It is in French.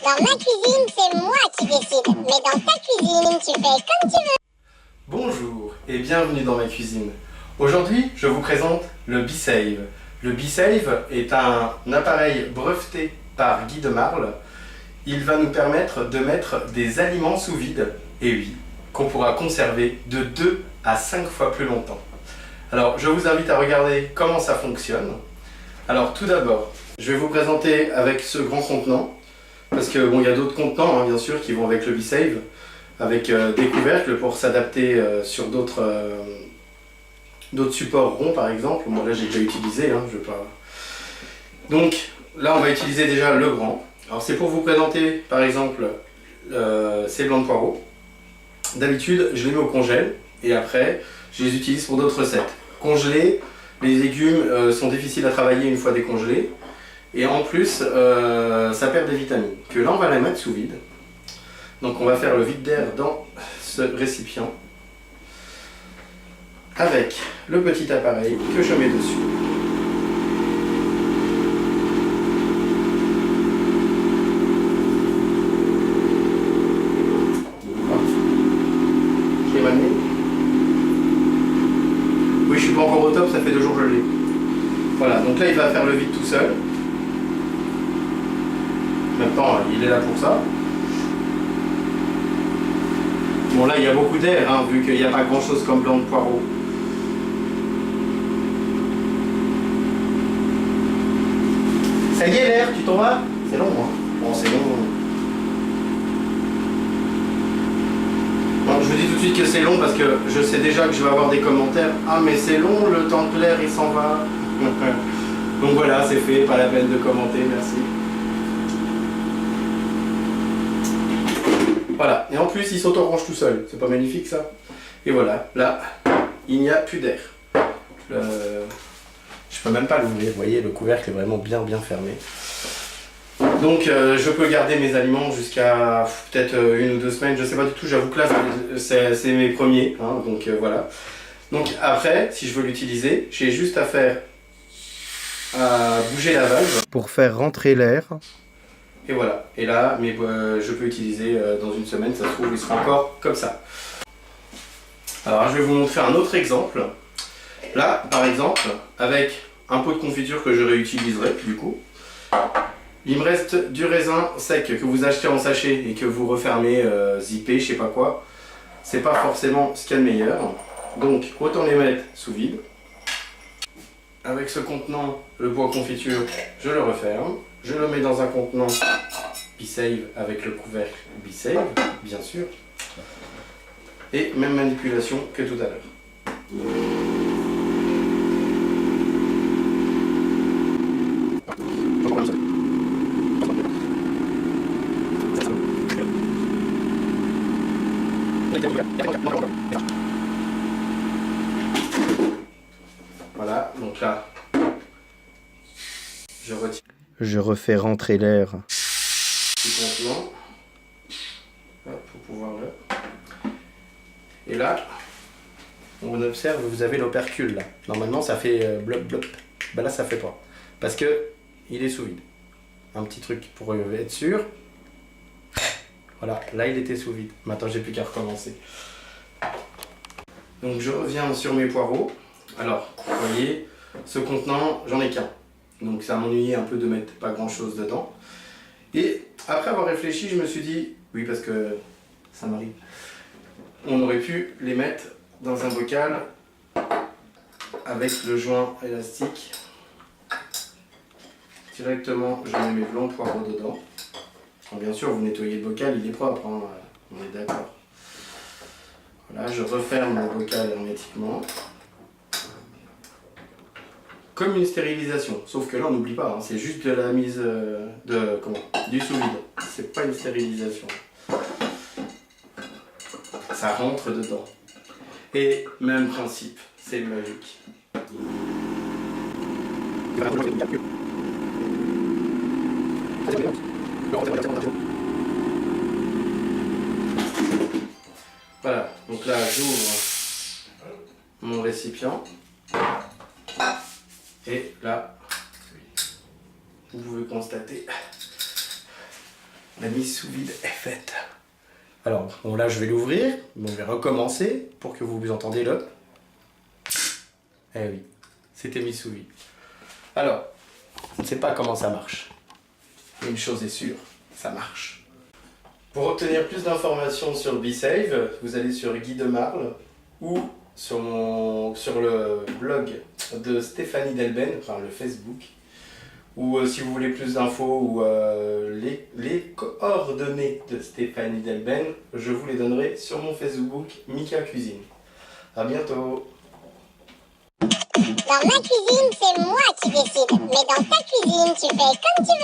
Dans ma cuisine, c'est moi qui décide. Mais dans ta cuisine, tu fais comme tu veux. Bonjour et bienvenue dans ma cuisine. Aujourd'hui, je vous présente le B-Save. Le B-Save est un appareil breveté par Guy de Marle. Il va nous permettre de mettre des aliments sous vide, et oui, qu'on pourra conserver de 2 à 5 fois plus longtemps. Alors, je vous invite à regarder comment ça fonctionne. Alors, tout d'abord, je vais vous présenter avec ce grand contenant, parce que bon, il y a d'autres contenants, hein, bien sûr, qui vont avec le B-Save, avec des couvercles pour s'adapter sur d'autres supports ronds, par exemple. Moi, là, j'ai déjà utilisé, hein, je veux pas. Donc, là, on va utiliser déjà le grand. Alors, c'est pour vous présenter, par exemple, ces blancs de poireaux. D'habitude, je les mets au congèle, et après, je les utilise pour d'autres recettes. Congelés, les légumes sont difficiles à travailler une fois décongelés. Et en plus, ça perd des vitamines. Que là, on va la mettre sous vide. Donc on va faire le vide d'air dans ce récipient. Avec le petit appareil que je mets dessus. Je l'ai manié. Oui, je suis pas encore au top, ça fait 2 jours que je l'ai. Voilà, donc là il va faire le vide tout seul. Maintenant, il est là pour ça. Bon, là, il y a beaucoup d'air, hein, vu qu'il n'y a pas grand-chose comme blanc de poireau. Ça y est, l'air, tu t'en vas? C'est long, hein. Bon, c'est long. Bon, je vous dis tout de suite que c'est long parce que je sais déjà que je vais avoir des commentaires. Ah, mais c'est long, le temps que l'air, il s'en va. Donc voilà, c'est fait, pas la peine de commenter, merci. Voilà, et en plus il s'auto-range tout seul, c'est pas magnifique ça? Et voilà, là, il n'y a plus d'air. Je peux même pas l'ouvrir, vous voyez, le couvercle est vraiment bien fermé. Donc je peux garder mes aliments jusqu'à peut-être 1 ou 2 semaines, je sais pas du tout, j'avoue que là c'est mes premiers, hein, donc voilà. Donc après, si je veux l'utiliser, j'ai juste à bouger la valve pour faire rentrer l'air. Et voilà, et là, je peux utiliser dans 1 semaine, ça se trouve, il sera encore comme ça. Alors, je vais vous montrer un autre exemple. Là, par exemple, avec un pot de confiture que je réutiliserai, du coup, il me reste du raisin sec que vous achetez en sachet et que vous refermez, zippé, je sais pas quoi. C'est pas forcément ce qu'il y a de meilleur. Donc, autant les mettre sous vide. Avec ce contenant, le bois confiture, je le referme. Je le mets dans un contenant B-Save avec le couvercle B-Save, bien sûr. Et même manipulation que tout à l'heure. Voilà, donc là, je retire. Je refais rentrer l'air. Petit contenant. Hop, pour pouvoir le. Et là, on observe, vous avez l'opercule là. Normalement, ça fait blop blop. Ben là, ça fait pas. Parce que il est sous vide. Un petit truc pour être sûr. Voilà, là il était sous vide. Maintenant, j'ai plus qu'à recommencer. Donc, je reviens sur mes poireaux. Alors, vous voyez, ce contenant, j'en ai qu'un. Donc ça m'ennuyait un peu de mettre pas grand chose dedans. Et après avoir réfléchi, je me suis dit, oui parce que ça m'arrive, on aurait pu les mettre dans un bocal avec le joint élastique. Directement, je mets mes blancs de poireaux dedans. Donc, bien sûr, vous nettoyez le bocal, il est propre, hein, on est d'accord. Voilà, je referme mon bocal hermétiquement. Comme une stérilisation, sauf que là on n'oublie pas, hein, c'est juste de la mise du sous-vide, c'est pas une stérilisation. Ça rentre dedans. Et même principe, c'est magique. Voilà, donc là j'ouvre mon récipient. Et là, vous pouvez constater La mise sous vide est faite. Alors, bon là je vais l'ouvrir, mais on va recommencer pour que vous entendez le... Eh oui, c'était mis sous vide. Alors, je ne sais pas comment ça marche. Mais une chose est sûre, ça marche. Pour obtenir plus d'informations sur B-Save, vous allez sur Guy Demarle ou sur le blog de Stéphanie Delben, enfin le Facebook. Ou si vous voulez plus d'infos ou les coordonnées de Stéphanie Delben, je vous les donnerai sur mon Facebook Mika Cuisine. A bientôt. Dans ma cuisine, c'est moi qui décide. Mais dans ta cuisine, tu fais comme tu veux.